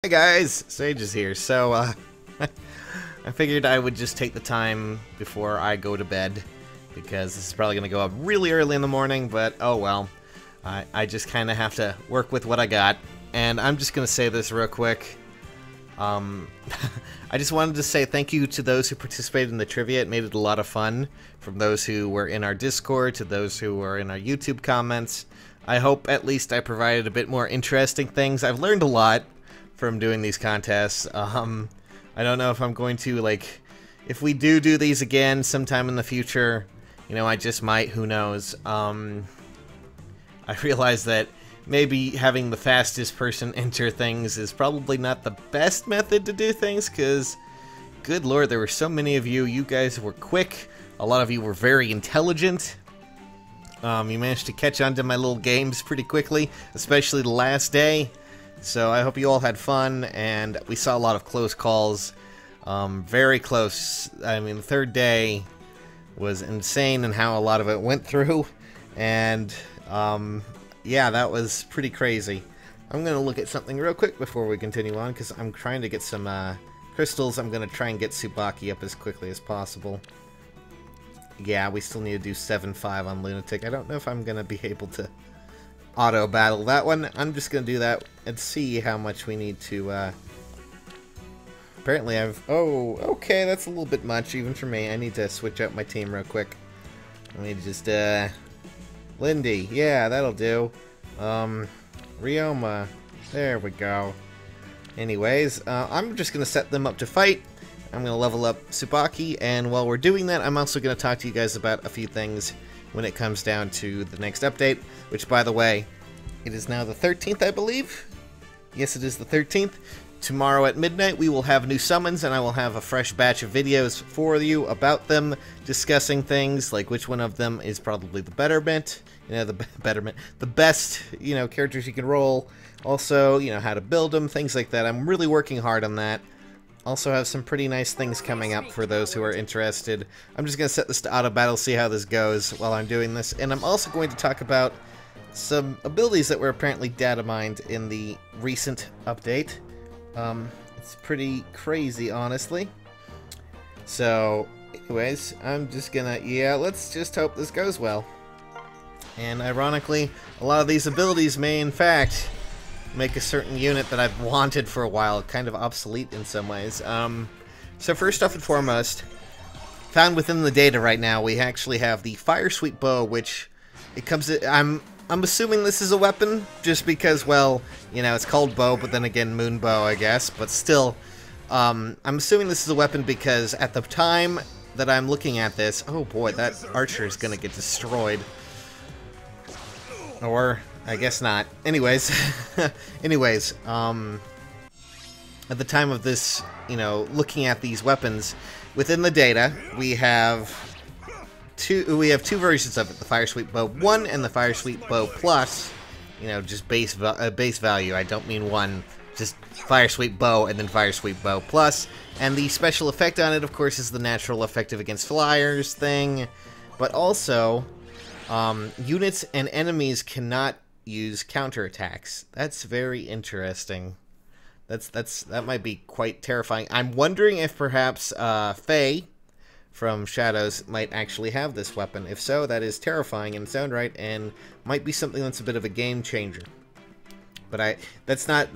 Hey guys, Sage is here. So, I figured I would just take the time before I go to bed, because this is probably going to go up really early in the morning, but oh well. I just kind of have to work with what I got, and I'm just going to say this real quick. I just wanted to say thank you to those who participated in the trivia. It made it a lot of fun, from those who were in our Discord to those who were in our YouTube comments. I hope at least I provided a bit more interesting things. I've learned a lot from doing these contests. I don't know if I'm going to, like, if we do these again sometime in the future, you know, I just might, who knows. I realize that maybe having the fastest person enter things is probably not the best method to do things, because, good lord, there were so many of you. You guys were quick. A lot of you were very intelligent. You managed to catch on to my little games pretty quickly, especially the last day. So I hope you all had fun, and we saw a lot of close calls. Very close. I mean, the third day was insane in how a lot of it went through. And, yeah, that was pretty crazy. I'm going to look at something real quick before we continue on, because I'm trying to get some crystals. I'm going to try and get Tsubaki up as quickly as possible. Yeah, we still need to do 7-5 on Lunatic. I don't know if I'm going to be able to auto battle that one. I'm just gonna do that and see how much we need to apparently oh, okay, that's a little bit much even for me. I need to switch out my team real quick. I need to just Lindy, yeah, that'll do. Ryoma, there we go. Anyways, I'm just gonna set them up to fight. I'm gonna level up Tsubaki, and while we're doing that, I'm also gonna talk to you guys about a few things when it comes down to the next update, which, by the way, it is now the 13th, I believe? Yes, it is the 13th. Tomorrow at midnight, we will have new summons, and I will have a fresh batch of videos for you about them, discussing things like which one of them is probably the betterment, you know, the best, you know, characters you can roll. Also, you know, how to build them, things like that. I'm really working hard on that. Also have some pretty nice things coming up for those who are interested. I'm just going to set this to auto battle, see how this goes while I'm doing this. And I'm also going to talk about some abilities that were apparently data mined in the recent update. It's pretty crazy, honestly. So, anyways, I'm just gonna, yeah, let's just hope this goes well. And ironically, a lot of these abilities may, in fact, make a certain unit that I've wanted for a while kind of obsolete in some ways. So first off and foremost, found within the data right now, we actually have the Fire Sweep Bow, which it comes. I'm assuming this is a weapon, just because, well, you know, it's called bow, but then again, moon bow, I guess. But still, I'm assuming this is a weapon because at the time that I'm looking at this, oh boy, that archer is gonna get destroyed. Or I guess not. Anyways, at the time of this, you know, looking at these weapons, within the data, we have two versions of it, the Fire Sweep Bow 1 and the Fire Sweep Bow Plus, you know, just base value. I don't mean one, just Fire Sweep Bow and then Fire Sweep Bow Plus. And the special effect on it, of course, is the natural effective against flyers thing, but also, units and enemies cannot use counterattacks. That's very interesting. That might be quite terrifying. I'm wondering if perhaps Faye from Shadows might actually have this weapon. If so, that is terrifying in its own right, and might be something that's a bit of a game changer. But that's not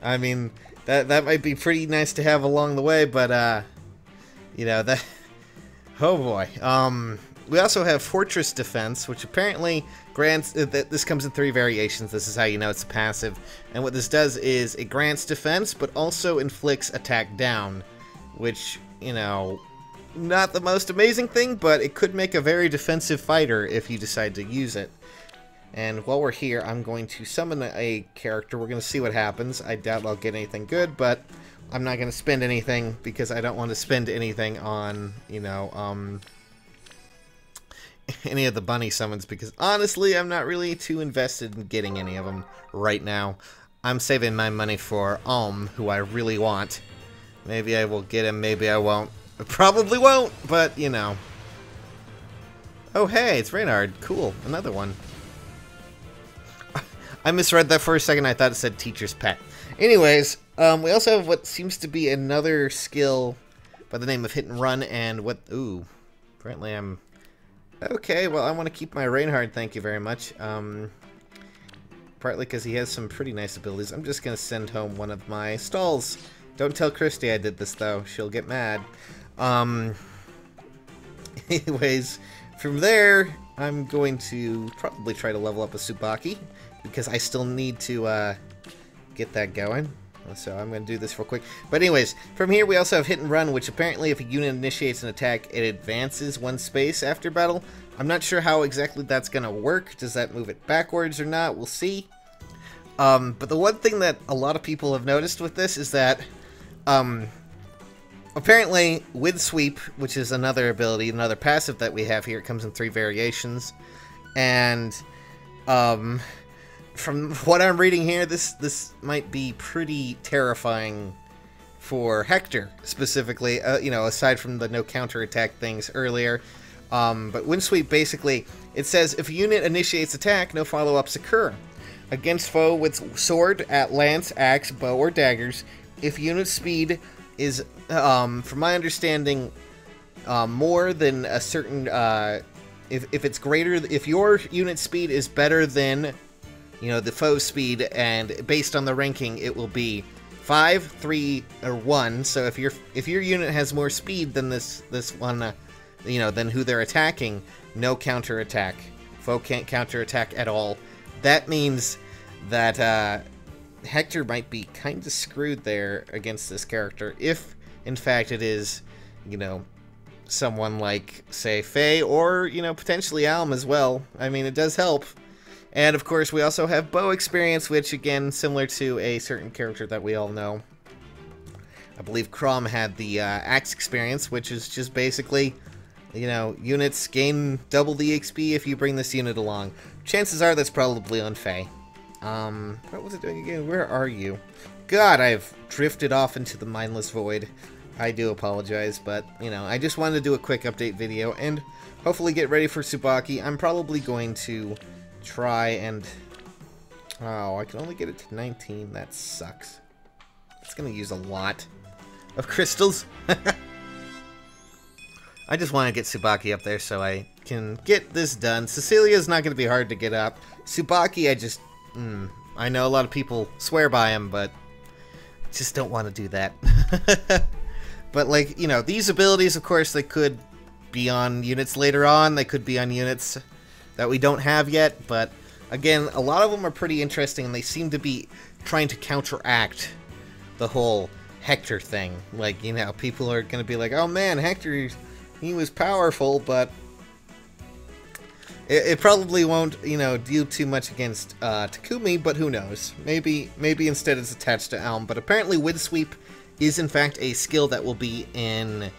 I mean, that might be pretty nice to have along the way, but you know, that, oh boy. We also have Fortress Defense, which apparently grants, this comes in 3 variations. This is how you know it's a passive. And what this does is it grants defense, but also inflicts attack down, which, you know, not the most amazing thing, but it could make a very defensive fighter if you decide to use it. And while we're here, I'm going to summon a character. We're going to see what happens. I doubt I'll get anything good, but I'm not going to spend anything because I don't want to spend anything on, you know, any of the bunny summons, because honestly I'm not really too invested in getting any of them right now. I'm saving my money for who I really want. Maybe I will get him, maybe I won't. I probably won't, but you know. Oh hey, it's Reynard. Cool, another one. I misread that for a second. I thought it said teacher's pet. Anyways, we also have what seems to be another skill by the name of Hit and Run, and what... Ooh, apparently I'm... Okay, well, I want to keep my Reinhardt, thank you very much. Partly because he has some pretty nice abilities. I'm just going to send home one of my stalls. Don't tell Christy I did this, though. She'll get mad. Anyways, from there, I'm going to probably try to level up a Tsubaki, because I still need to get that going. So I'm going to do this real quick. But anyways, from here we also have Hit and Run, which apparently if a unit initiates an attack, it advances one space after battle. I'm not sure how exactly that's going to work. Does that move it backwards or not? We'll see. But the one thing that a lot of people have noticed with this is that apparently with Sweep, which is another ability, another passive that we have here, it comes in 3 variations. And from what I'm reading here, this might be pretty terrifying for Hector, specifically, you know, aside from the no counterattack things earlier. But Wind Sweep, basically, it says, if a unit initiates attack, no follow-ups occur. Against foe with sword, lance, axe, bow, or daggers, if unit speed is, from my understanding, more than a certain, if it's greater, if your unit speed is better than, you know, the foe's speed, and based on the ranking, it will be 5, 3, or 1. So if your unit has more speed than this one, you know, than who they're attacking, no counterattack. Foe can't counterattack at all. That means that Hector might be kind of screwed there against this character, if in fact it is, you know, someone like, say, Faye, or, you know, potentially Alm as well. I mean, it does help. And, of course, we also have bow experience, which, again, similar to a certain character that we all know. I believe Crom had the axe experience, which is just basically, you know, units gain double the XP if you bring this unit along. Chances are that's probably on Faye. What was it doing again? Where are you? God, I've drifted off into the mindless void. I do apologize, but, you know, I just wanted to do a quick update video and hopefully get ready for Tsubaki. I'm probably going to try and... Oh, I can only get it to 19. That sucks. It's going to use a lot of crystals. I just want to get Tsubaki up there so I can get this done. Cecilia's not going to be hard to get up. Tsubaki, I just... I know a lot of people swear by him, but just don't want to do that. But, like, you know, these abilities, of course, they could be on units later on. They could be on units that we don't have yet. But, again, a lot of them are pretty interesting, and they seem to be trying to counteract the whole Hector thing. Like, you know, people are going to be like, oh, man, Hector, he was powerful, but it probably won't, you know, do too much against Takumi, but who knows? Maybe instead it's attached to Elm. But apparently Wind Sweep is in fact a skill that will be in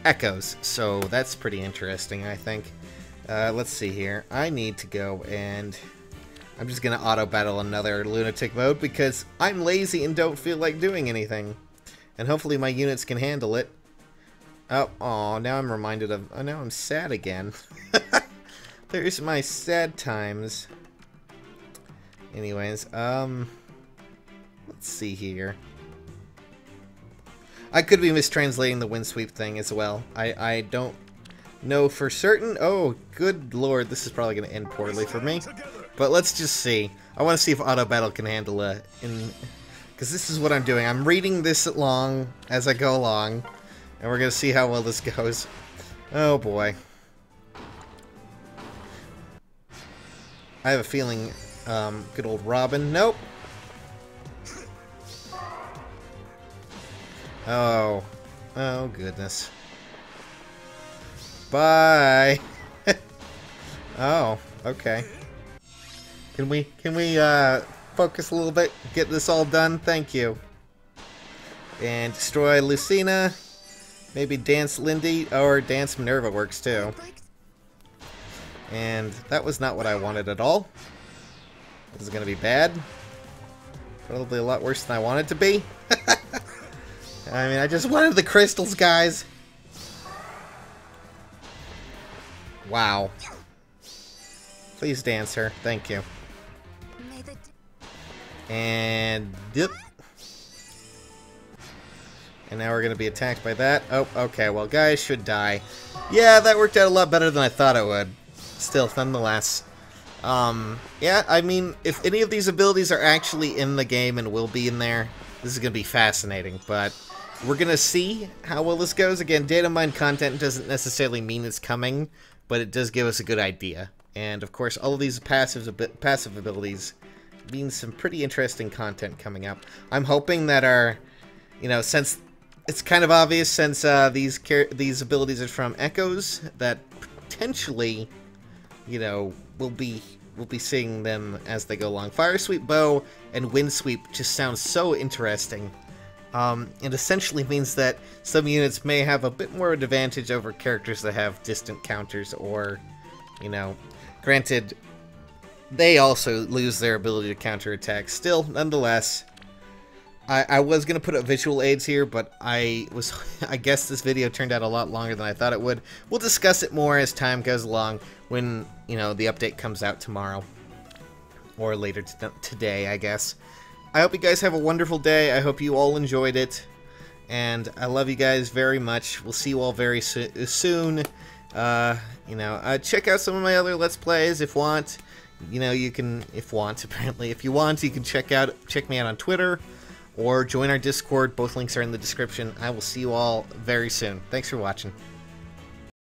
Echoes, so that's pretty interesting, I think. Let's see here. I need to go and I'm just gonna auto battle another lunatic mode because I'm lazy and don't feel like doing anything, and hopefully my units can handle it. Oh, now I'm reminded of... Oh, now I'm sad again. There's my sad times. Anyways, let's see here. I could be mistranslating the Wind Sweep thing as well. I don't know for certain. Oh, good lord, this is probably going to end poorly for me. But let's just see. I want to see if Auto Battle can handle it. Because this is what I'm doing. I'm reading this along as I go along. And we're going to see how well this goes. Oh boy. I have a feeling, good old Robin. Nope. Oh. Oh, goodness. Bye. Oh, okay. Can we focus a little bit? Get this all done? Thank you. And destroy Lucina. Maybe dance Lindy, or dance Minerva works too. And that was not what I wanted at all. This is gonna be bad. Probably a lot worse than I wanted to be. I mean, I just wanted the crystals, guys. Wow. Please dance her. Thank you. And... Yep. And now we're going to be attacked by that. Oh, okay. Well, guys should die. Yeah, that worked out a lot better than I thought it would. Still, nonetheless. Yeah, I mean, if any of these abilities are actually in the game and will be in there, this is going to be fascinating. But we're going to see how well this goes. Again, data mine content doesn't necessarily mean it's coming, but it does give us a good idea. And, of course, all of these passive abilities mean some pretty interesting content coming up. I'm hoping that our, you know, since it's kind of obvious, since these abilities are from echoes, that potentially, you know, we'll be seeing them as they go along. Fire Sweep Bow and Wind Sweep just sounds so interesting. It essentially means that some units may have a bit more advantage over characters that have distant counters, or, you know, granted, they also lose their ability to counterattack. Still, nonetheless, I was going to put up visual aids here, but I guess this video turned out a lot longer than I thought it would. We'll discuss it more as time goes along when, you know, the update comes out tomorrow. Or later today, I guess. I hope you guys have a wonderful day. I hope you all enjoyed it. And I love you guys very much. We'll see you all very soon. You know, check out some of my other Let's Plays if want. You know, you can, apparently. If you want, you can check me out on Twitter. Or join our Discord. Both links are in the description. I will see you all very soon. Thanks for watching.